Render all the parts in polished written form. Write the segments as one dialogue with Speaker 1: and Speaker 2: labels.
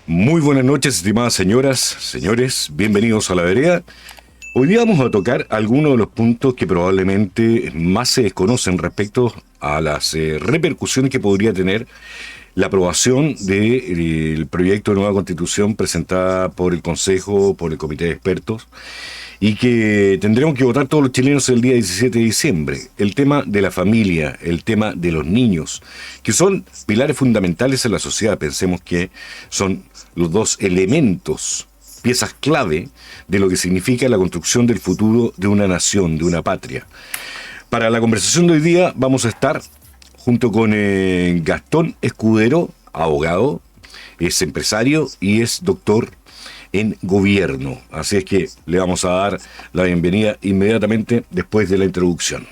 Speaker 1: Muy buenas noches, estimadas señoras, señores, bienvenidos a La Vereda. Hoy día vamos a tocar algunos de los puntos que probablemente más se desconocen respecto a las repercusiones que podría tener la aprobación del proyecto de nueva constitución presentada por el Consejo, por el Comité de Expertos, y que tendremos que votar todos los chilenos el día 17 de diciembre. El tema de la familia, el tema de los niños, que son pilares fundamentales en la sociedad. Pensemos que son los dos elementos, piezas clave de lo que significa la construcción del futuro de una nación, de una patria. Para la conversación de hoy día vamos a estar junto con Gastón Escudero, abogado, es empresario y es doctor en gobierno. Así es que le vamos a dar la bienvenida inmediatamente después de la introducción.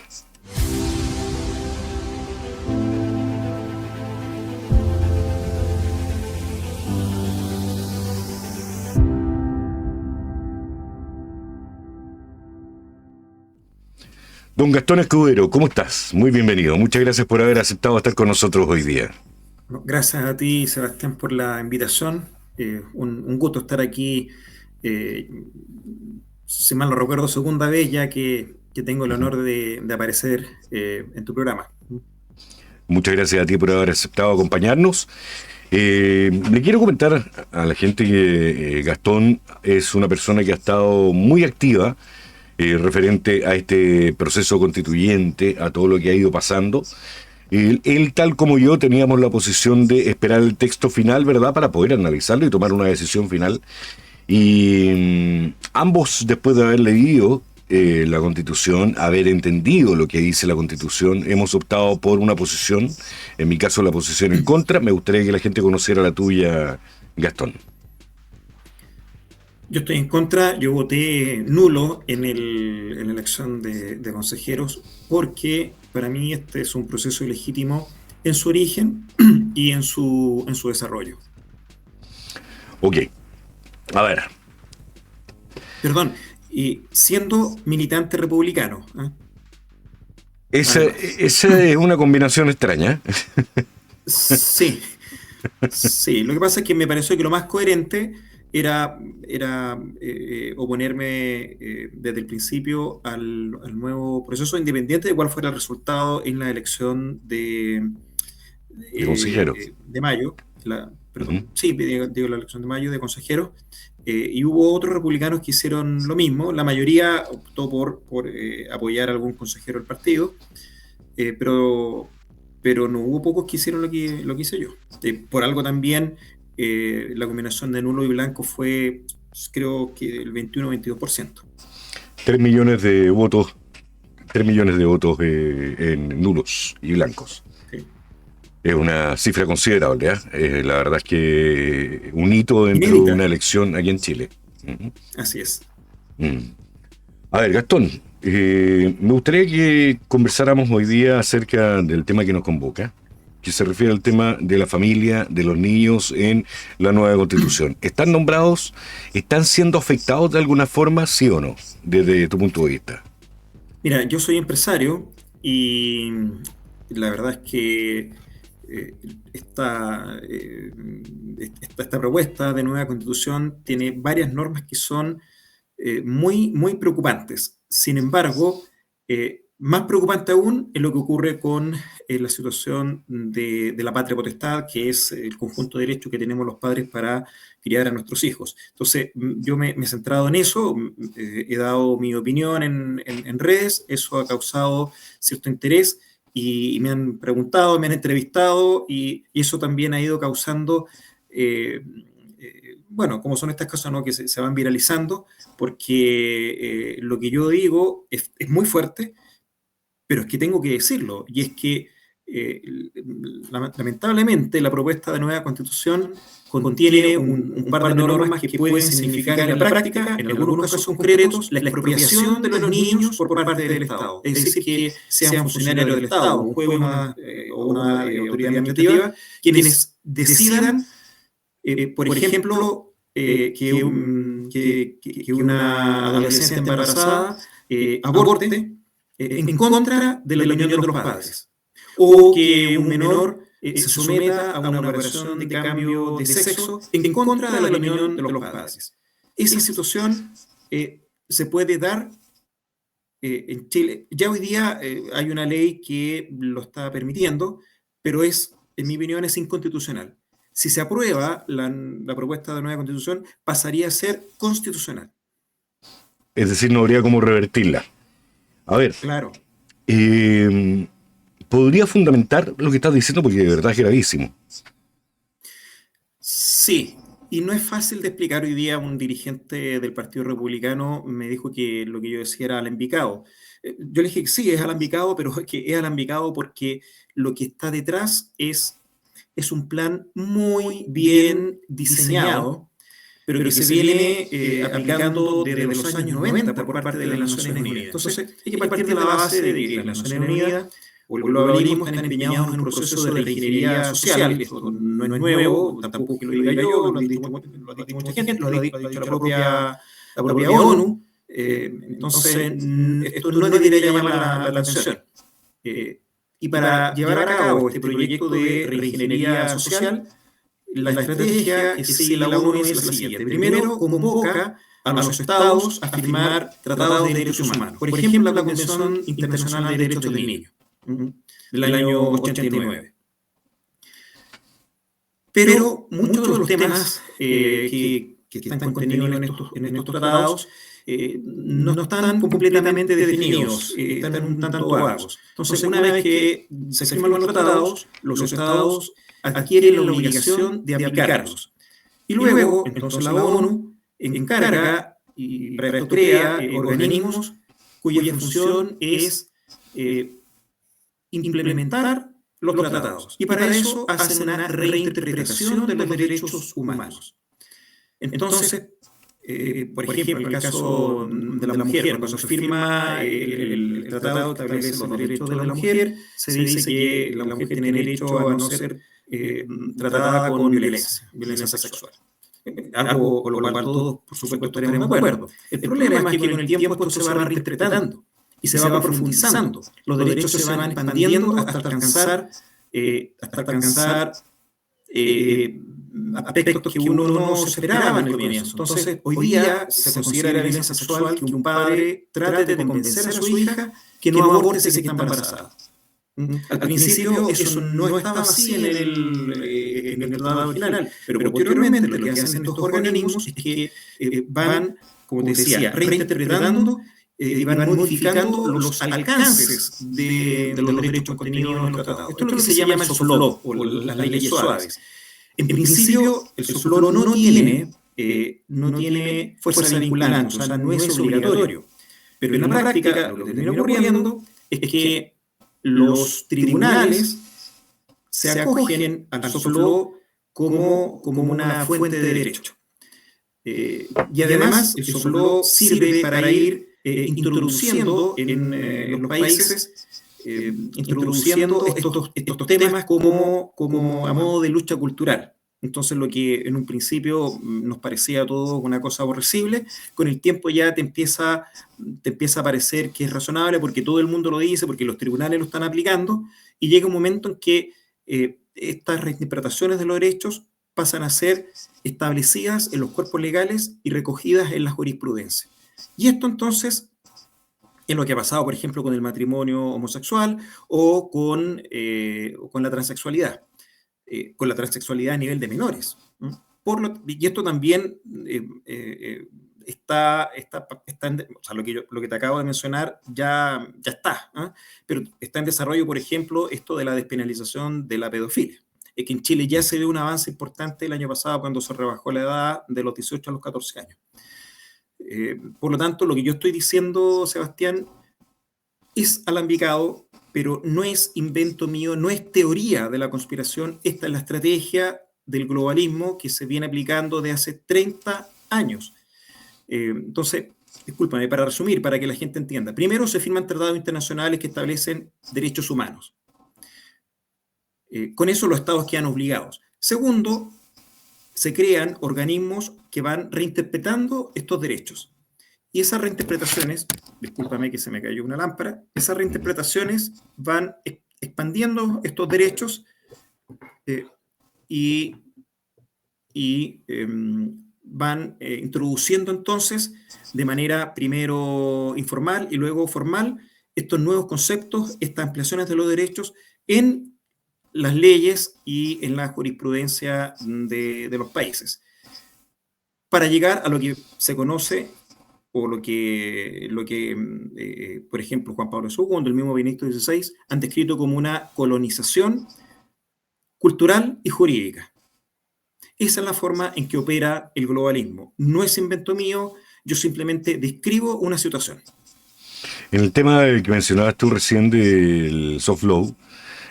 Speaker 1: Don Gastón Escudero, ¿cómo estás? Muy bienvenido. Muchas gracias por haber aceptado estar con nosotros hoy día.
Speaker 2: No, gracias a ti, Sebastián, por la invitación. Un gusto estar aquí. eh, si mal no recuerdo, segunda vez ya que tengo el honor de aparecer en tu programa.
Speaker 1: Muchas gracias a ti por haber aceptado acompañarnos. Le quiero comentar a la gente que Gastón es una persona que ha estado muy activa referente a este proceso constituyente, a todo lo que ha ido pasando. Él, tal como yo, teníamos la posición de esperar el texto final, ¿verdad?, para poder analizarlo y tomar una decisión final. Y ambos, después de haber leído la Constitución, haber entendido lo que dice la Constitución, hemos optado por una posición, en mi caso la posición en contra. Me gustaría que la gente conociera la tuya, Gastón.
Speaker 2: Yo estoy en contra, yo voté nulo en la elección de consejeros porque para mí este es un proceso ilegítimo en su origen y en su desarrollo.
Speaker 1: Ok, a ver.
Speaker 2: Perdón, y siendo militante republicano,
Speaker 1: Esa,
Speaker 2: además.
Speaker 1: esa es una combinación extraña.
Speaker 2: Sí, sí. Lo que pasa es que me pareció que lo más coherente era oponerme desde el principio al nuevo proceso, independiente de cuál fuera el resultado en la elección
Speaker 1: De consejeros.
Speaker 2: de mayo.
Speaker 1: Ujú.
Speaker 2: Perdón, sí, digo la elección de mayo de consejeros. Y hubo otros republicanos que hicieron lo mismo. La mayoría optó por apoyar a algún consejero del partido. Pero no hubo pocos que hicieron lo que hice yo. Por algo también la combinación de nulo y blanco fue, creo que el 21-22%.
Speaker 1: 3 millones de votos, 3 millones de votos en nulos y blancos.
Speaker 2: Sí.
Speaker 1: Es una cifra considerable, ¿eh? La verdad es que un hito dentro de una
Speaker 2: Inédita,
Speaker 1: elección aquí en Chile. Ujú.
Speaker 2: así es.
Speaker 1: Mm. A ver, Gastón, me gustaría que conversáramos hoy día acerca del tema que nos convoca, que se refiere al tema de la familia, de los niños en la nueva constitución. ¿Están nombrados, están siendo afectados de alguna forma, sí o no, desde tu punto de vista?
Speaker 2: Mira, yo soy empresario y la verdad es que eh, esta propuesta de nueva constitución tiene varias normas que son muy, muy preocupantes. Sin embargo, más preocupante aún es lo que ocurre con la situación de la patria potestad, que es el conjunto de derechos que tenemos los padres para criar a nuestros hijos. Entonces, yo me he centrado en eso, he dado mi opinión en redes, eso ha causado cierto interés y me han preguntado, me han entrevistado y eso también ha ido causando, bueno, como son estas cosas, ¿no?, que se van viralizando, porque lo que yo digo es muy fuerte, pero es que tengo que decirlo, y es que eh, lamentablemente la propuesta de nueva constitución contiene un par de normas que pueden significar en la práctica, en algunos casos concretos, la expropiación de los niños por parte del Estado. Es decir, que sean funcionarios del Estado, un juez o una autoridad administrativa, quienes decidan, por ejemplo, que una adolescente embarazada aborte en contra de la opinión de los padres, o que un menor se someta a una operación de cambio de sexo en contra de la opinión de los padres. Esa situación se puede dar en Chile. Ya hoy día hay una ley que lo está permitiendo, pero en mi opinión, es inconstitucional. Si se aprueba la propuesta de nueva constitución, pasaría a ser constitucional.
Speaker 1: Es decir, no habría cómo revertirla. A ver,
Speaker 2: Claro.
Speaker 1: ¿podría fundamentar lo que estás diciendo? Porque de verdad es gravísimo.
Speaker 2: Sí, y no es fácil de explicar. Hoy día un dirigente del Partido Republicano me dijo que lo que yo decía era alambicado. Yo le dije que sí, es alambicado, pero es que es alambicado porque lo que está detrás es un plan muy bien diseñado, pero que se viene aplicando desde los años 90 por parte de las Naciones Unidas. Entonces, hay que partir de la base de que las Naciones Unidas o el globalismo están empeñados en un proceso de reingeniería social. Esto no es nuevo, tampoco que lo diga yo, lo ha dicho mucha gente, lo ha dicho la propia ONU. Entonces, esto no debería llamar la atención. Y para llevar a cabo este proyecto de reingeniería social, la estrategia que sigue la ONU es la siguiente. Primero, convoca a los estados a firmar tratados de derechos humanos. Por ejemplo, la Convención Internacional de Derechos del Niño, del año 89. Pero muchos de los temas que están contenidos en estos tratados no están completamente definidos, están un tanto vagos. Entonces, una vez que se firman los tratados adquieren la obligación de aplicarlos. Y luego, entonces, la ONU encarga y crea organismos cuya función es implementar los tratados. Y para eso hacen una reinterpretación de los derechos humanos. Entonces, por ejemplo, en el caso de la mujer, cuando se firma el tratado que establece los derechos de la mujer, se dice que la mujer tiene derecho a no ser tratada con violencia sexual. Algo con lo cual todos, por supuesto, estaremos de acuerdo. El problema es que con el tiempo esto se va reinterpretando y se va profundizando. Los derechos se van expandiendo hasta alcanzar aspectos que uno no se esperaba en el comienzo. Entonces, hoy día se considera violencia sexual que un padre trate de convencer a su hija que no aborte si está embarazada. Al principio eso no estaba así en el tratado original, pero posteriormente lo que hacen estos organismos es que van, como te decía, reinterpretando y van modificando los alcances de los derechos contenidos en los tratados. Esto es lo que se llama el soft law, o las leyes suaves. En principio, el soft law no tiene fuerza vinculante, o sea, no es obligatorio. Pero en la práctica, lo que termina ocurriendo es que los tribunales se acogen al soft law como una fuente de derecho. Y además, el soft law sirve para ir introduciendo en los países introduciendo estos temas como a modo de lucha cultural. Entonces, lo que en un principio nos parecía todo una cosa aborrecible, con el tiempo ya te empieza a parecer que es razonable porque todo el mundo lo dice, porque los tribunales lo están aplicando, y llega un momento en que estas reinterpretaciones de los derechos pasan a ser establecidas en los cuerpos legales y recogidas en la jurisprudencia. Y esto entonces es lo que ha pasado, por ejemplo, con el matrimonio homosexual o con la transexualidad. Con la transexualidad a nivel de menores. Y esto también está o sea, lo que te acabo de mencionar ya está, pero está en desarrollo, por ejemplo, esto de la despenalización de la pedofilia. Es que en Chile ya se ve un avance importante el año pasado cuando se rebajó la edad de los 18 a los 14 años. Por lo tanto, lo que yo estoy diciendo, Sebastián, es alambicado, pero no es invento mío, no es teoría de la conspiración. Esta es la estrategia del globalismo que se viene aplicando de hace 30 años. Entonces, discúlpame, para resumir, para que la gente entienda. Primero, se firman tratados internacionales que establecen derechos humanos. Con eso los estados quedan obligados. Segundo, se crean organismos que van reinterpretando estos derechos. Y esas reinterpretaciones, discúlpame que se me cayó una lámpara, esas reinterpretaciones van expandiendo estos derechos eh, y, van introduciendo entonces de manera primero informal y luego formal estos nuevos conceptos, estas ampliaciones de los derechos en las leyes y en la jurisprudencia de los países, para llegar a lo que se conoce o lo que por ejemplo, Juan Pablo II, el mismo Benedicto XVI, han descrito como una colonización cultural y jurídica. Esa es la forma en que opera el globalismo. No es invento mío, yo simplemente describo una situación.
Speaker 1: En el tema que mencionabas tú recién del soft law,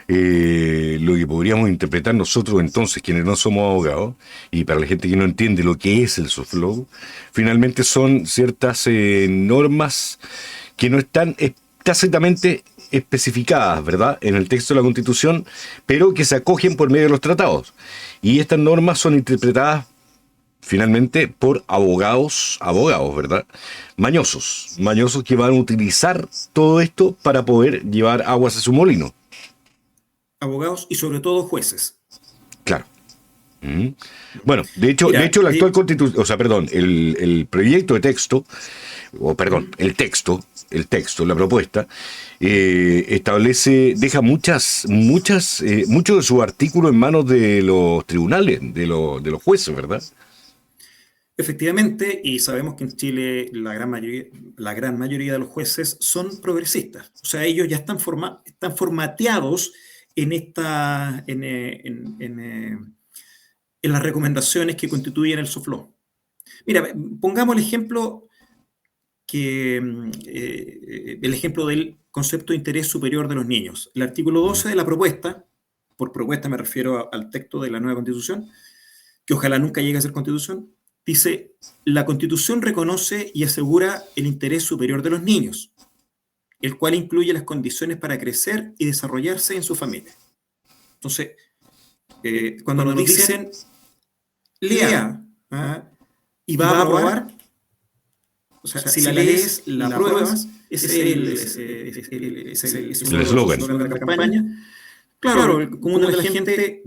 Speaker 1: lo que podríamos interpretar nosotros entonces, quienes no somos abogados, y para la gente que no entiende lo que es el soft law, finalmente son ciertas normas que no están tácitamente especificadas, ¿verdad?, en el texto de la Constitución, pero que se acogen por medio de los tratados. Y estas normas son interpretadas finalmente por abogados, ¿verdad? Mañosos que van a utilizar todo esto para poder llevar aguas a su molino.
Speaker 2: Abogados y sobre todo jueces.
Speaker 1: Claro. Bueno, de hecho,
Speaker 2: Mira,
Speaker 1: la actual constitución, el proyecto de texto, el texto, la propuesta, deja muchos de sus artículos en manos de los tribunales, de los jueces, ¿verdad?
Speaker 2: efectivamente, y sabemos que en Chile la gran mayoría de los jueces son progresistas. O sea, ellos ya están formateados en las recomendaciones que constituyen el soft law. Mira, pongamos el ejemplo del concepto de interés superior de los niños. El artículo 12 de la propuesta, por propuesta me refiero al texto de la nueva Constitución, que ojalá nunca llegue a ser Constitución, dice: la Constitución reconoce y asegura el interés superior de los niños, el cual incluye las condiciones para crecer y desarrollarse en su familia. Entonces, cuando nos dicen lea, y va a aprobar, o sea, si la lees, la apruebas, ese es el eslogan de la campaña. Claro, el común de la gente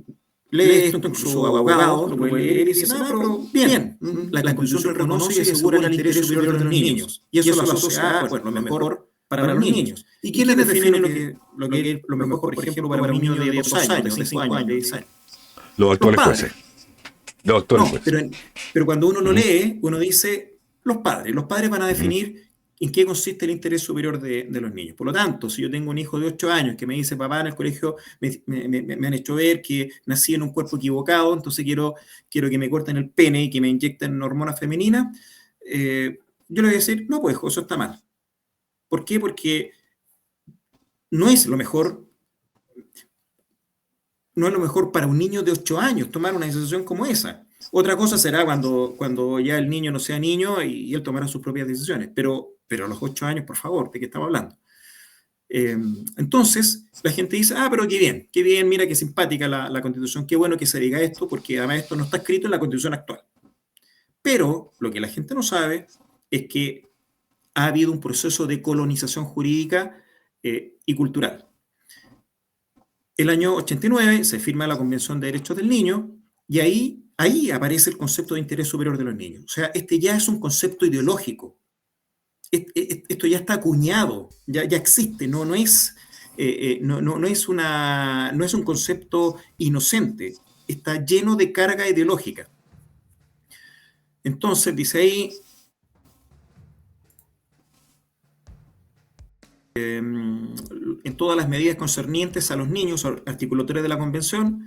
Speaker 2: lee esto con su abogado, lo puede leer y dice: no, pero bien, la Constitución reconoce y asegura el interés superior de los niños, y eso lo asocia a, bueno, lo mejor para los niños. ¿Y quién les define lo mejor, por ejemplo, para un niño de 2 años, de 5 años, de 10 años?
Speaker 1: Los actuales jueces.
Speaker 2: No, pero cuando uno lo lee, uno dice: los padres van a definir en qué consiste el interés superior de los niños. Por lo tanto, si yo tengo un hijo de 8 años que me dice: papá, en el colegio me han hecho ver que nací en un cuerpo equivocado, entonces quiero que me corten el pene y que me inyecten hormonas femeninas, yo le voy a decir: no, pues, eso está mal. ¿Por qué? Porque no es lo mejor para un niño de 8 años tomar una decisión como esa. Otra cosa será cuando ya el niño no sea niño y él tomará sus propias decisiones. Pero a los 8 años, por favor, ¿de qué estamos hablando? Entonces, la gente dice: pero qué bien, mira qué simpática la Constitución, qué bueno que se diga esto, porque además esto no está escrito en la Constitución actual. Pero lo que la gente no sabe es que ha habido un proceso de colonización jurídica y cultural. El año 89 se firma la Convención de Derechos del Niño y ahí aparece el concepto de interés superior de los niños. O sea, este ya es un concepto ideológico. Esto ya está acuñado, ya existe, no es un concepto inocente, está lleno de carga ideológica. Entonces, dice ahí, en todas las medidas concernientes a los niños, artículo 3 de la Convención,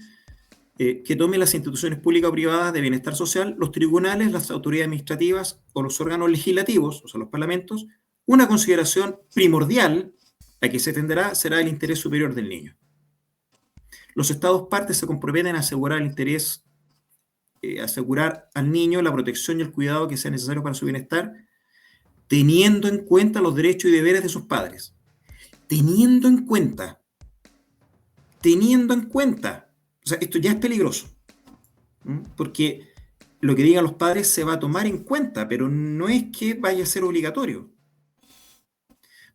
Speaker 2: que tomen las instituciones públicas o privadas de bienestar social, los tribunales, las autoridades administrativas o los órganos legislativos, o sea, los parlamentos, una consideración primordial a que se atenderá será el interés superior del niño. Los Estados partes se comprometen a asegurar al niño la protección y el cuidado que sea necesario para su bienestar, teniendo en cuenta los derechos y deberes de sus padres. Teniendo en cuenta. O sea, esto ya es peligroso. Porque lo que digan los padres se va a tomar en cuenta, pero no es que vaya a ser obligatorio.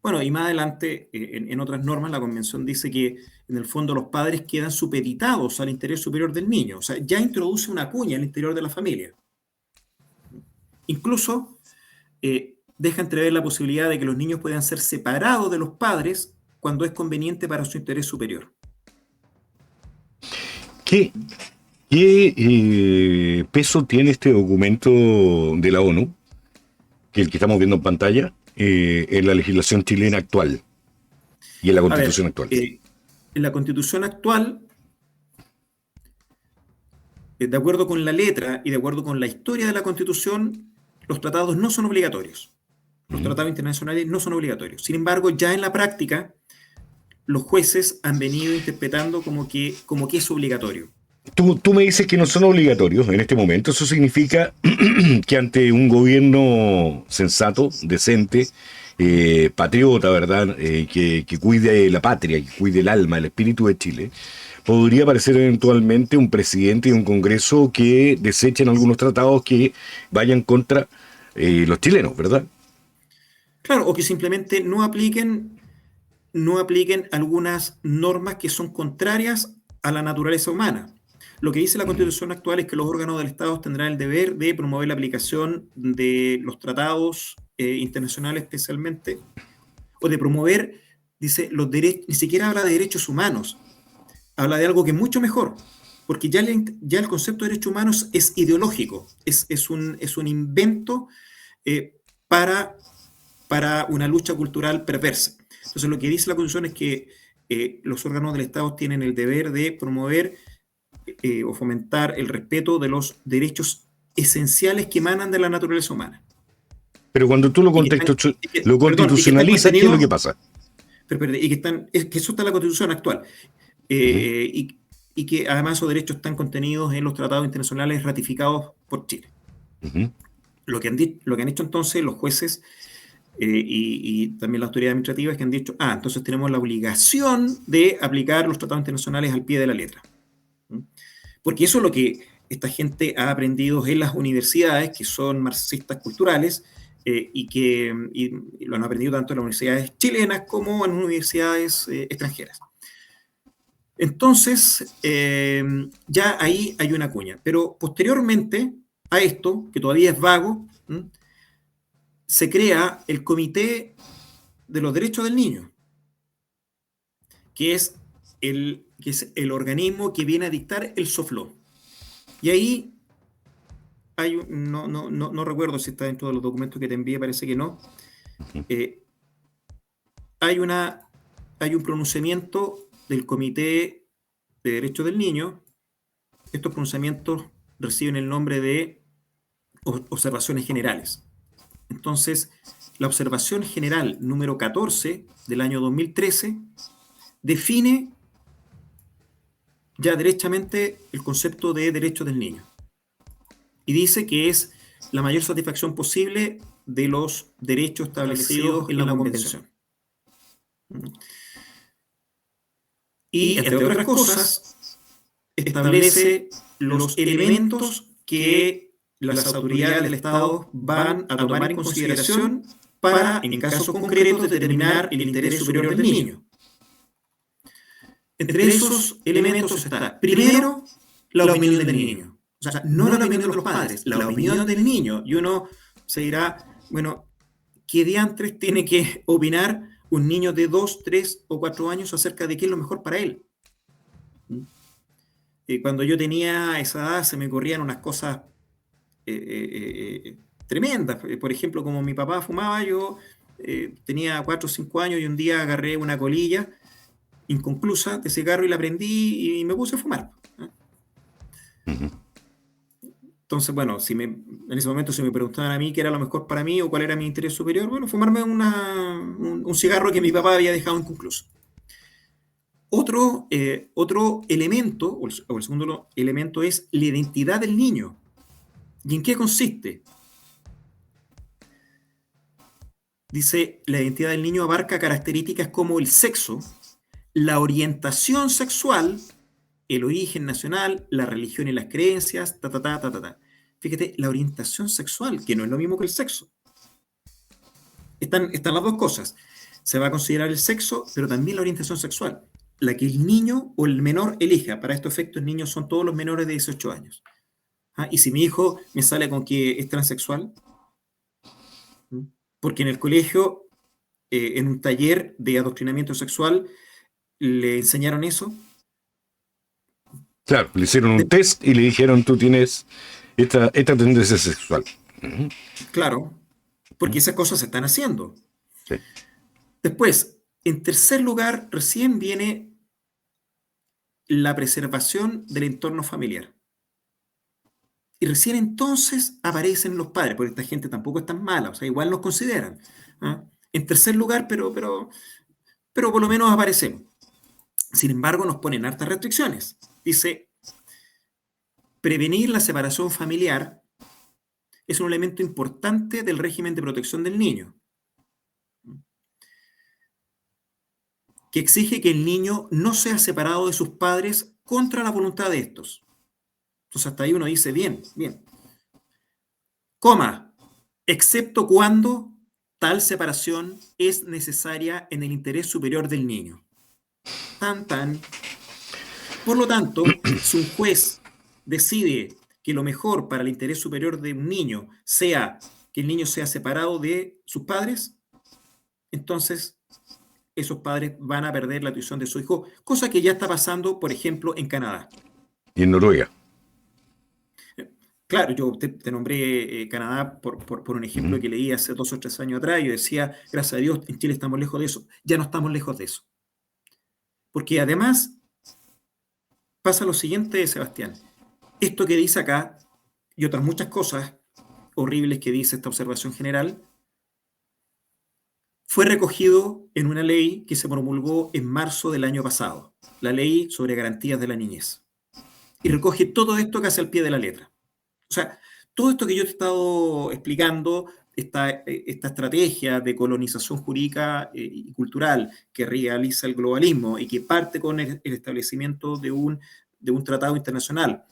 Speaker 2: Bueno, y más adelante, en otras normas, la Convención dice que en el fondo los padres quedan supeditados al interés superior del niño. O sea, ya introduce una cuña al interior de la familia. Incluso deja entrever la posibilidad de que los niños puedan ser separados de los padres cuando es conveniente para su interés superior.
Speaker 1: ¿Qué, qué peso tiene este documento de la ONU, que el que estamos viendo en pantalla, en la legislación chilena actual y en la
Speaker 2: A ver,
Speaker 1: constitución actual?
Speaker 2: en la Constitución actual, de acuerdo con la letra y de acuerdo con la historia de la Constitución, los tratados no son obligatorios. Los
Speaker 1: Ujú.
Speaker 2: tratados internacionales no son obligatorios. Sin embargo, ya en la práctica, los jueces han venido interpretando como que es obligatorio.
Speaker 1: Tú me dices que no son obligatorios en este momento. Eso significa que ante un gobierno sensato, decente, patriota, ¿verdad? Que cuide la patria, que cuide el alma, el espíritu de Chile, podría aparecer eventualmente un presidente y un congreso que desechen algunos tratados que vayan contra los chilenos, ¿verdad?
Speaker 2: Claro, o que simplemente no apliquen algunas normas que son contrarias a la naturaleza humana. Lo que dice la
Speaker 1: Ujú.
Speaker 2: Constitución actual es que los órganos del Estado tendrán el deber de promover la aplicación de los tratados internacionales especialmente, o de promover, dice, los derechos, ni siquiera habla de derechos humanos, habla de algo que es mucho mejor, porque ya el concepto de derechos humanos es ideológico, es un invento eh, para una lucha cultural perversa. Entonces, lo que dice la Constitución es que los órganos del Estado tienen el deber de promover o fomentar el respeto de los derechos esenciales que emanan de la naturaleza humana.
Speaker 1: Pero cuando tú
Speaker 2: Y que están,
Speaker 1: lo
Speaker 2: perdón, y que están
Speaker 1: constitucionalizas, ¿qué es lo que
Speaker 2: contenidos,
Speaker 1: pasa?
Speaker 2: y que están, que eso está en la Constitución actual.
Speaker 1: Ujú,
Speaker 2: Y que además esos derechos están contenidos en los tratados internacionales ratificados por Chile.
Speaker 1: ujú.
Speaker 2: Lo que han hecho entonces los jueces y también la autoridad administrativa es que han dicho, entonces tenemos la obligación de aplicar los tratados internacionales al pie de la letra. ¿Mm? Porque eso es lo que esta gente ha aprendido en las universidades, que son marxistas culturales, y lo han aprendido tanto en las universidades chilenas como en universidades extranjeras. Entonces, ya ahí hay una cuña. Pero posteriormente a esto, que todavía es vago, se crea el Comité de los Derechos del Niño, que es que es el organismo que viene a dictar el SOFLO. Y ahí no recuerdo si está dentro de los documentos que te envié, parece que no. Eh, hay, hay un pronunciamiento del Comité de Derechos del Niño. Estos pronunciamientos reciben el nombre de observaciones generales. Entonces, la observación general número 14 del año 2013 define ya derechamente el concepto de derechos del niño y dice que es la mayor satisfacción posible de los derechos establecidos en la Convención. Y, entre otras cosas, establece los elementos que las autoridades del Estado van a tomar en consideración para, en casos concretos, determinar el interés superior del niño. Entre esos elementos está, primero, la opinión del niño. O sea, no la opinión de los padres, la opinión del niño. Y uno se dirá, bueno, ¿qué diantres tiene que opinar un niño de 2, 3 o 4 años acerca de qué es lo mejor para él? Cuando yo tenía esa edad se me corrían unas cosas tremendas. Por ejemplo, como mi papá fumaba, yo tenía 4 o 5 años y un día agarré una colilla inconclusa de cigarro y la prendí y me puse a fumar.
Speaker 1: Ujú.
Speaker 2: Entonces, bueno, en ese momento si me preguntaban a mí qué era lo mejor para mí o cuál era mi interés superior, bueno, fumarme un cigarro que mi papá había dejado inconcluso. Otro elemento, o el segundo elemento, es la identidad del niño. ¿Y en qué consiste? Dice, la identidad del niño abarca características como el sexo, la orientación sexual, el origen nacional, la religión y las creencias, ta, ta, ta, ta, ta, ta. Fíjate, la orientación sexual, que no es lo mismo que el sexo. Están las dos cosas. se va a considerar el sexo, pero también la orientación sexual, la que el niño o el menor elija. Para estos efectos, niños son todos los menores de 18 años. ¿Ah? Y si mi hijo me sale con que es transexual, ¿Mm? Porque en el colegio, en un taller de adoctrinamiento sexual, le enseñaron eso.
Speaker 1: Claro, le hicieron un
Speaker 2: De-
Speaker 1: test y le dijeron, tú tienes esta tendencia sexual. Ujú,
Speaker 2: claro,
Speaker 1: ujú,
Speaker 2: porque esas cosas se están haciendo.
Speaker 1: sí.
Speaker 2: Después, en tercer lugar, recién viene la preservación del entorno familiar. Y recién entonces aparecen los padres, porque esta gente tampoco es tan mala, o sea, igual nos consideran. ¿Ah? En tercer lugar, pero por lo menos aparecemos. Sin embargo, nos ponen hartas restricciones. Dice, prevenir la separación familiar es un elemento importante del régimen de protección del niño, que exige que el niño no sea separado de sus padres contra la voluntad de estos. Entonces hasta ahí uno dice, bien, bien. Coma, excepto cuando tal separación es necesaria en el interés superior del niño. Tan, tan. Por lo tanto, si un juez decide que lo mejor para el interés superior de un niño sea que el niño sea separado de sus padres, entonces esos padres van a perder la tuición de su hijo, cosa que ya está pasando, por ejemplo, en Canadá.
Speaker 1: Y en Noruega.
Speaker 2: Claro, yo te nombré Canadá por un ejemplo
Speaker 1: Ujú.
Speaker 2: que leí hace 2 o 3 años atrás y yo decía, gracias a Dios, en Chile estamos lejos de eso. Ya no estamos lejos de eso. Porque además pasa lo siguiente, Sebastián. Esto que dice acá y otras muchas cosas horribles que dice esta observación general, fue recogido en una ley que se promulgó en marzo del año pasado, la Ley sobre Garantías de la Niñez. Y recoge todo esto casi al pie de la letra. O sea, todo esto que yo te he estado explicando, esta estrategia de colonización jurídica y cultural que realiza el globalismo y que parte con el establecimiento de un tratado internacional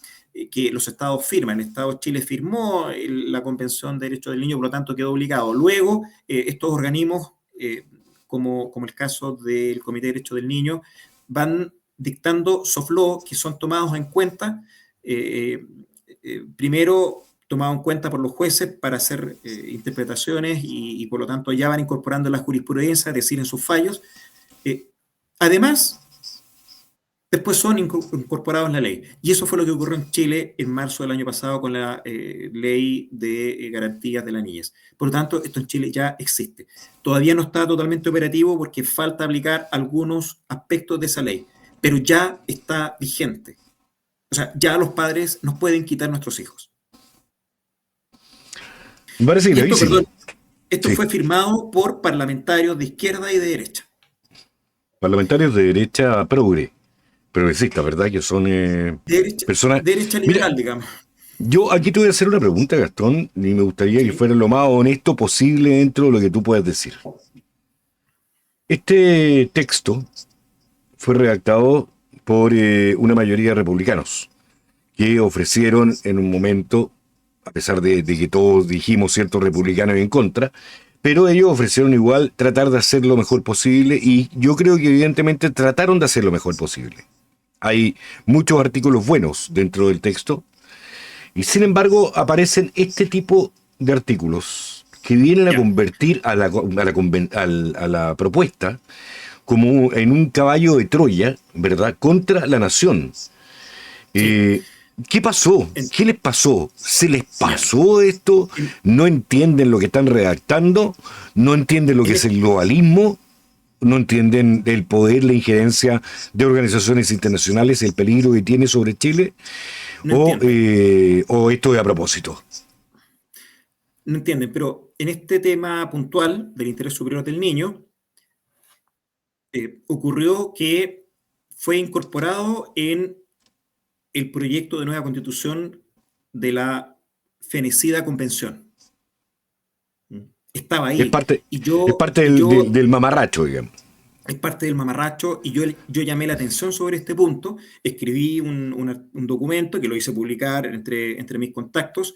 Speaker 2: que los estados firman. El Estado de Chile firmó la Convención de Derechos del Niño, por lo tanto quedó obligado. Luego, estos organismos, como el caso del Comité de Derechos del Niño, van dictando soft law que son tomados en cuenta primero tomado en cuenta por los jueces para hacer interpretaciones y por lo tanto ya van incorporando la jurisprudencia, es decir, en sus fallos. Eh, Además, después son incorporados en la ley. Y eso fue lo que ocurrió en Chile en marzo del año pasado con la ley de garantías de la niñez. Por lo tanto, esto en Chile ya existe. Todavía no está totalmente operativo porque falta aplicar algunos aspectos de esa ley, pero ya está vigente. O sea, ya los padres nos pueden quitar nuestros hijos.
Speaker 1: Me parece
Speaker 2: Y esto,
Speaker 1: gravísimo.
Speaker 2: perdón, esto
Speaker 1: Sí.
Speaker 2: fue firmado por parlamentarios de izquierda y de derecha.
Speaker 1: Parlamentarios de derecha progresista, ¿verdad? Que son
Speaker 2: Derecha,
Speaker 1: personas...
Speaker 2: derecha
Speaker 1: Mira,
Speaker 2: liberal, digamos.
Speaker 1: yo aquí te voy a hacer una pregunta, Gastón, y me gustaría que
Speaker 2: Sí,
Speaker 1: fuera lo más honesto posible dentro de lo que tú puedas decir. Este texto fue redactado por una mayoría de republicanos que ofrecieron en un momento, a pesar de que todos dijimos ciertos republicanos en contra, pero ellos ofrecieron igual tratar de hacer lo mejor posible y yo creo que evidentemente trataron de hacer lo mejor posible. Hay muchos artículos buenos dentro del texto y sin embargo aparecen este tipo de artículos que vienen a
Speaker 2: ya.
Speaker 1: convertir a la propuesta como en un caballo de Troya, ¿verdad?, contra la nación.
Speaker 2: Sí.
Speaker 1: Eh, ¿Qué pasó?
Speaker 2: En-
Speaker 1: ¿Qué les pasó? ¿Se les
Speaker 2: ya.
Speaker 1: pasó esto?
Speaker 2: En,
Speaker 1: ¿No entienden lo que están redactando? ¿No entienden lo que
Speaker 2: en
Speaker 1: es
Speaker 2: este-
Speaker 1: el globalismo? ¿No entienden el poder, la injerencia de organizaciones internacionales, el peligro que tiene sobre Chile?
Speaker 2: no entienden,
Speaker 1: ¿O esto es a propósito?
Speaker 2: no entienden, pero en este tema puntual del interés superior del niño, ocurrió que fue incorporado en el proyecto de nueva constitución de la fenecida convención. Estaba
Speaker 1: Es
Speaker 2: ahí.
Speaker 1: parte,
Speaker 2: Y
Speaker 1: es
Speaker 2: yo,
Speaker 1: parte
Speaker 2: y yo
Speaker 1: del mamarracho, digamos.
Speaker 2: es parte del mamarracho y yo llamé la atención sobre este punto, escribí un documento que lo hice publicar entre mis contactos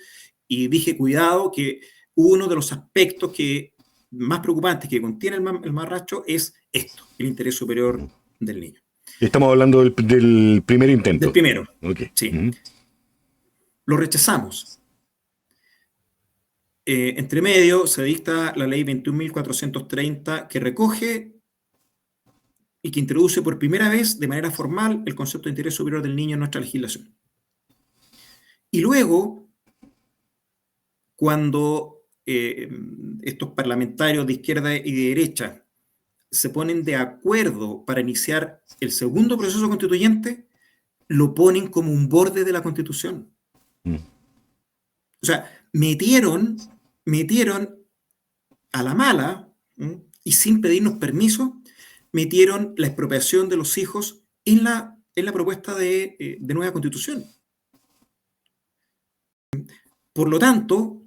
Speaker 2: y dije, cuidado, que uno de los aspectos que más preocupantes que contiene el marracho es esto, el interés superior del niño.
Speaker 1: Estamos hablando del primer
Speaker 2: Del
Speaker 1: intento.
Speaker 2: primero,
Speaker 1: Ok.
Speaker 2: sí. Lo rechazamos. Entre medio se dicta la ley 21.430 que recoge y que introduce por primera vez de manera formal el concepto de interés superior del niño en nuestra legislación. Y luego, cuando estos parlamentarios de izquierda y de derecha se ponen de acuerdo para iniciar el segundo proceso constituyente, lo ponen como un borde de la Constitución. O sea, metieron a la mala, y sin pedirnos permiso, metieron la expropiación de los hijos en la propuesta de nueva Constitución. Por lo tanto,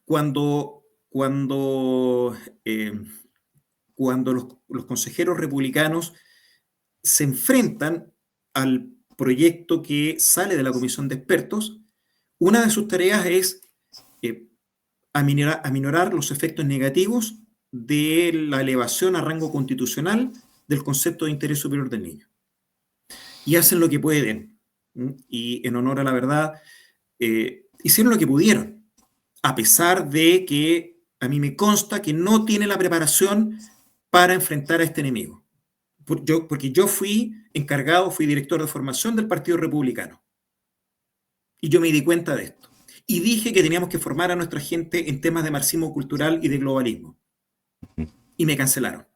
Speaker 2: cuando los consejeros republicanos se enfrentan al proyecto que sale de la comisión de expertos, una de sus tareas es aminorar los efectos negativos de la elevación a rango constitucional del concepto de interés superior del niño. Y hacen lo que pueden. Y en honor a la verdad, hicieron lo que pudieron, a pesar de que a mí me consta que no tiene la preparación para enfrentar a este enemigo. Porque yo fui director de formación del Partido Republicano. Y yo me di cuenta de esto. Y dije que teníamos que formar a nuestra gente en temas de marxismo cultural y de globalismo. Y me cancelaron.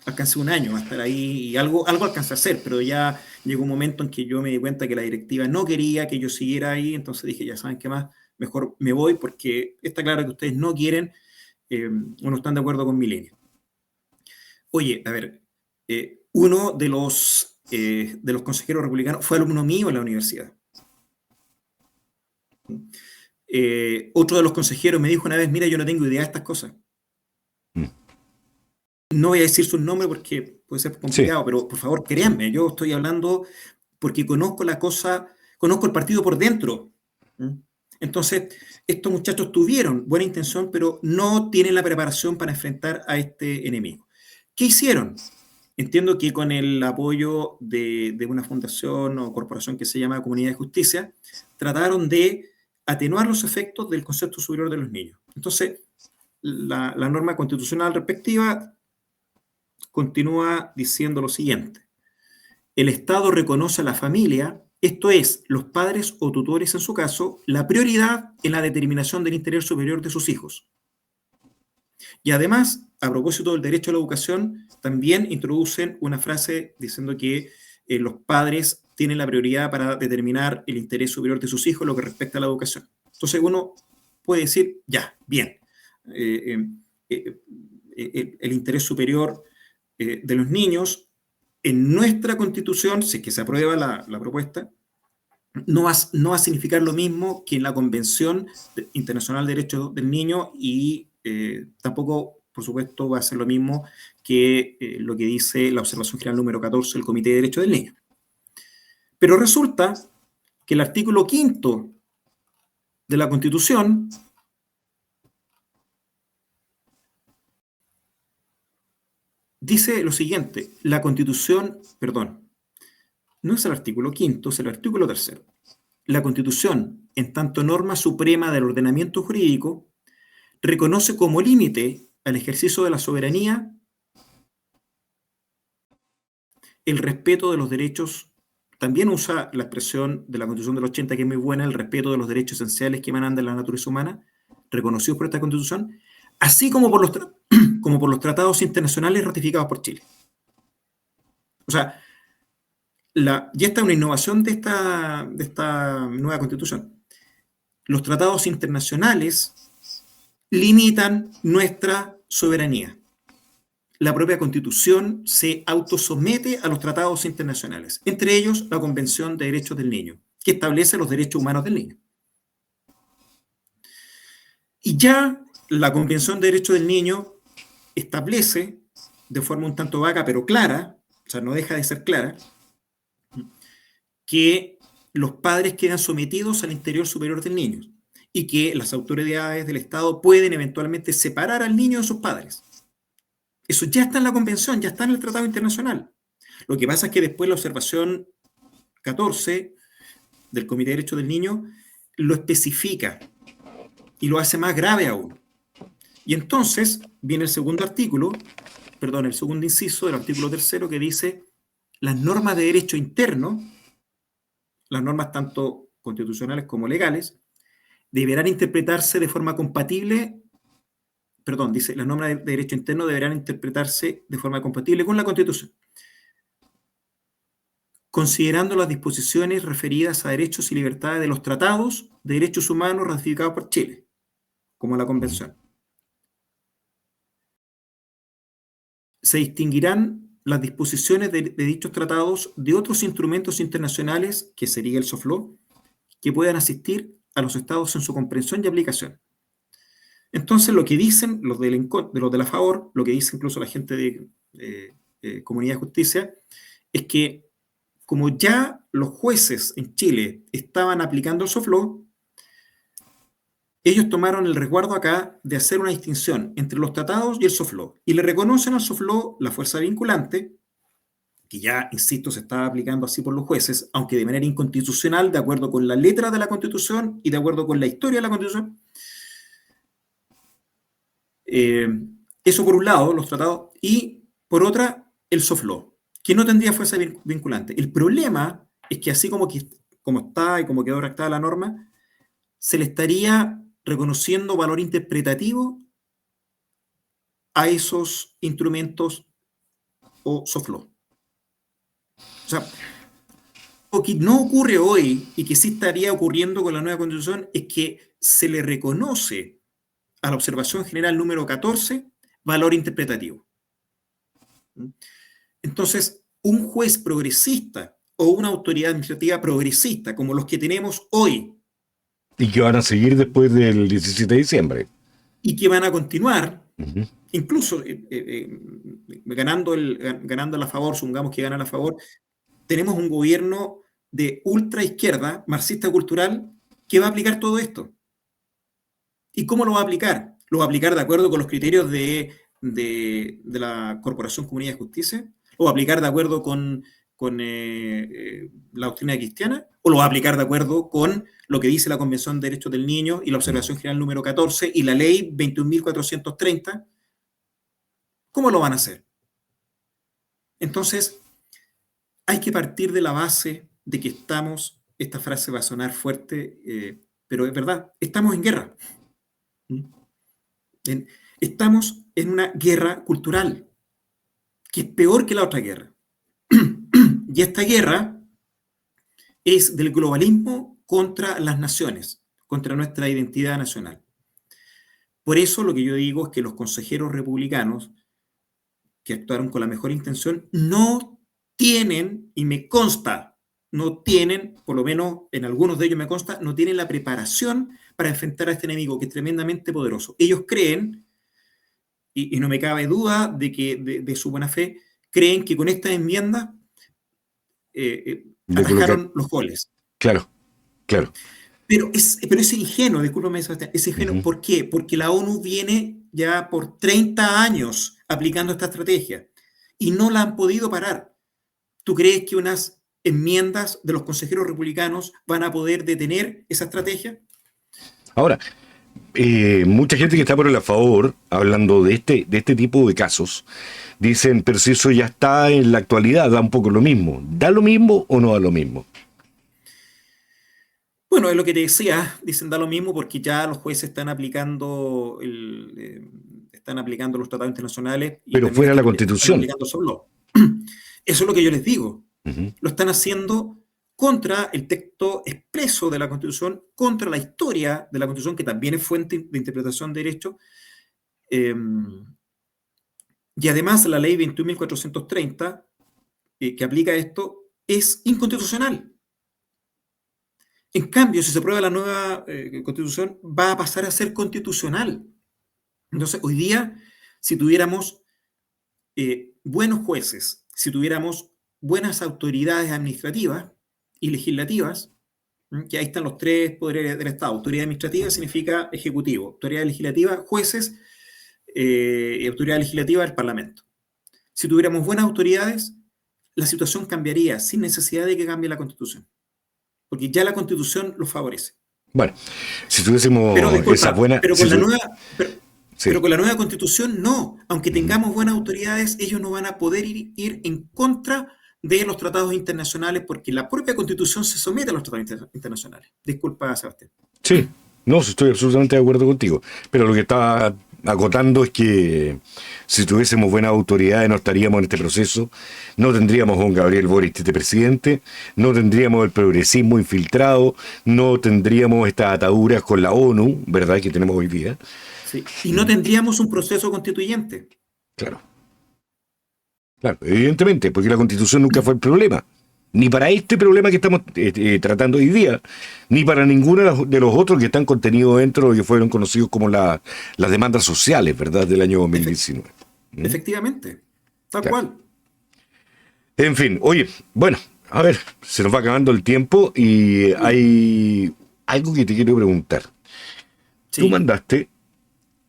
Speaker 2: Alcancé un año a estar ahí y algo alcancé a hacer, pero ya llegó un momento en que yo me di cuenta que la directiva no quería que yo siguiera ahí, entonces dije, ya saben qué más, mejor me voy porque está claro que ustedes no quieren o no están de acuerdo con mi línea. Oye, a ver, uno de los consejeros republicanos fue alumno mío en la universidad. Otro de los consejeros me dijo una vez, mira, yo no tengo idea de estas cosas. No voy a decir su nombre porque puede ser complicado, sí. Pero por favor, créanme, yo estoy hablando porque conozco la cosa, conozco el partido por dentro. Entonces, estos muchachos tuvieron buena intención, pero no tienen la preparación para enfrentar a este enemigo. ¿Qué hicieron? Entiendo que con el apoyo de una fundación o corporación que se llama Comunidad de Justicia, trataron de atenuar los efectos del concepto superior de los niños. Entonces, la norma constitucional respectiva continúa diciendo lo siguiente. El Estado reconoce a la familia, esto es, los padres o tutores en su caso, la prioridad en la determinación del interés superior de sus hijos. Y además, a propósito del derecho a la educación, también introducen una frase diciendo que los padres tienen la prioridad para determinar el interés superior de sus hijos, lo que respecta a la educación. Entonces uno puede decir, ya, bien, el interés superior de los niños en nuestra Constitución, si es que se aprueba la propuesta, no va a significar lo mismo que en la Convención Internacional de Derechos del Niño y tampoco, por supuesto, va a ser lo mismo que lo que dice la observación general número 14 del Comité de Derechos del Niño. Pero resulta que el artículo 5º de la Constitución dice lo siguiente, la Constitución, perdón, no es el artículo 5º, es el artículo 3º. La Constitución, en tanto norma suprema del ordenamiento jurídico, reconoce como límite al ejercicio de la soberanía el respeto de los derechos, también usa la expresión de la Constitución del 80, que es muy buena, el respeto de los derechos esenciales que emanan de la naturaleza humana, reconocidos por esta Constitución, así como por los tratados internacionales ratificados por Chile. O sea, y esta es una innovación de esta nueva Constitución. Los tratados internacionales limitan nuestra soberanía. La propia Constitución se autosomete a los tratados internacionales, entre ellos la Convención de Derechos del Niño, que establece los derechos humanos del niño. Y ya la Convención de Derechos del Niño establece, de forma un tanto vaga pero clara, o sea, no deja de ser clara, que los padres quedan sometidos al interés superior del niño. y que las autoridades del Estado pueden eventualmente separar al niño de sus padres. Eso ya está en la Convención, ya está en el Tratado Internacional. Lo que pasa es que después la observación 14 del Comité de Derechos del Niño lo especifica y lo hace más grave aún. Y entonces viene el segundo inciso del artículo 3 que dice: las normas de derecho interno, las normas tanto constitucionales como legales, deberán interpretarse de forma compatible, dice, las normas de derecho interno deberán interpretarse de forma compatible con la Constitución, considerando las disposiciones referidas a derechos y libertades de los tratados de derechos humanos ratificados por Chile, como la Convención. Se distinguirán las disposiciones de dichos tratados de otros instrumentos internacionales, que sería el soft law, que puedan asistir a los estados en su comprensión y aplicación. Entonces, lo que dicen los de la favor, lo que dice incluso la gente de Comunidad de Justicia, es que como ya los jueces en Chile estaban aplicando el soft law, ellos tomaron el resguardo acá de hacer una distinción entre los tratados y el soft law, y le reconocen al soft law la fuerza vinculante, que ya, insisto, se estaba aplicando así por los jueces, aunque de manera inconstitucional, de acuerdo con la letra de la Constitución y de acuerdo con la historia de la Constitución. Eso por un lado, los tratados, y por otra, el soft law, que no tendría fuerza vinculante. El problema es que así como está y como quedó redactada la norma, se le estaría reconociendo valor interpretativo a esos instrumentos o soft law. O sea, lo que no ocurre hoy y que sí estaría ocurriendo con la nueva Constitución es que se le reconoce a la observación general número 14 valor interpretativo. Entonces, un juez progresista o una autoridad administrativa progresista, como los que tenemos hoy,
Speaker 1: y que van a seguir después del 17 de diciembre.
Speaker 2: Y que van a continuar, incluso ganando la favor, supongamos que ganan a favor, tenemos un gobierno de ultra izquierda, marxista cultural, que va a aplicar todo esto. ¿Y cómo lo va a aplicar? ¿Lo va a aplicar de acuerdo con los criterios de la Corporación Comunidad de Justicia? ¿O va a aplicar de acuerdo con la doctrina cristiana? ¿O lo va a aplicar de acuerdo con lo que dice la Convención de Derechos del Niño y la Observación General número 14 y la Ley 21.430? ¿Cómo lo van a hacer? Entonces, hay que partir de la base de que esta frase va a sonar fuerte, pero es verdad, estamos en guerra. Estamos en una guerra cultural, que es peor que la otra guerra. Y esta guerra es del globalismo contra las naciones, contra nuestra identidad nacional. Por eso lo que yo digo es que los consejeros republicanos, que actuaron con la mejor intención, no tienen, y me consta, no tienen, por lo menos en algunos de ellos me consta, no tienen la preparación para enfrentar a este enemigo que es tremendamente poderoso. Ellos creen, y no me cabe duda de su buena fe, creen que con esta enmienda atajaron los goles.
Speaker 1: Claro.
Speaker 2: Pero es ingenuo, discúlpame, Sebastián, es ingenuo. ¿Por qué? Porque la ONU viene ya por 30 años aplicando esta estrategia y no la han podido parar. ¿Tú crees que unas enmiendas de los consejeros republicanos van a poder detener esa estrategia?
Speaker 1: Ahora, mucha gente que está por el a favor, hablando de este tipo de casos, dicen, pero si eso ya está en la actualidad, da un poco lo mismo. ¿Da lo mismo o no da lo mismo?
Speaker 2: Bueno, es lo que te decía, dicen da lo mismo porque ya los jueces están aplicando los tratados internacionales y
Speaker 1: pero
Speaker 2: también
Speaker 1: fuera de la
Speaker 2: están
Speaker 1: Constitución.
Speaker 2: aplicando solo. Eso es lo que yo les digo. Lo están haciendo contra el texto expreso de la Constitución, contra la historia de la Constitución, que también es fuente de interpretación de derecho. Y además la ley 21.430, que aplica esto, es inconstitucional. En cambio, si se aprueba la nueva Constitución, va a pasar a ser constitucional. Entonces, hoy día, si tuviéramos buenos jueces, si tuviéramos buenas autoridades administrativas y legislativas, Que ahí están los tres poderes del Estado. Autoridad administrativa significa ejecutivo, autoridad legislativa, jueces, y autoridad legislativa, el Parlamento. Si tuviéramos buenas autoridades, la situación cambiaría sin necesidad de que cambie la Constitución, porque ya la Constitución lo favorece.
Speaker 1: Bueno, si tuviésemos
Speaker 2: Pero disculpa,
Speaker 1: esa buena...
Speaker 2: pero
Speaker 1: si
Speaker 2: con la
Speaker 1: tu-
Speaker 2: nueva,
Speaker 1: sí.
Speaker 2: pero con la nueva Constitución no. Aunque
Speaker 1: Ujú.
Speaker 2: tengamos buenas autoridades, ellos no van a poder ir en contra de los tratados internacionales, porque la propia Constitución se somete a los tratados internacionales. Disculpa, Sebastián.
Speaker 1: Sí, no, estoy absolutamente de acuerdo contigo. Pero lo que estaba acotando es que si tuviésemos buenas autoridades no estaríamos en este proceso, no tendríamos a un Gabriel Boric de presidente, no tendríamos el progresismo infiltrado, no tendríamos estas ataduras con la ONU, ¿verdad?, que tenemos hoy día.
Speaker 2: Sí. Y no tendríamos un proceso constituyente.
Speaker 1: Claro, claro, evidentemente, porque la Constitución nunca fue el problema. Ni para este problema que estamos tratando hoy día, ni para ninguno de los otros que están contenidos dentro de lo que fueron conocidos como las demandas sociales, ¿verdad?, del año 2019. ¿Mm?
Speaker 2: Efectivamente, tal
Speaker 1: Claro.
Speaker 2: cual.
Speaker 1: En fin, oye, bueno, a ver, se nos va acabando el tiempo y hay algo que te quiero preguntar. Tú
Speaker 2: Sí,
Speaker 1: mandaste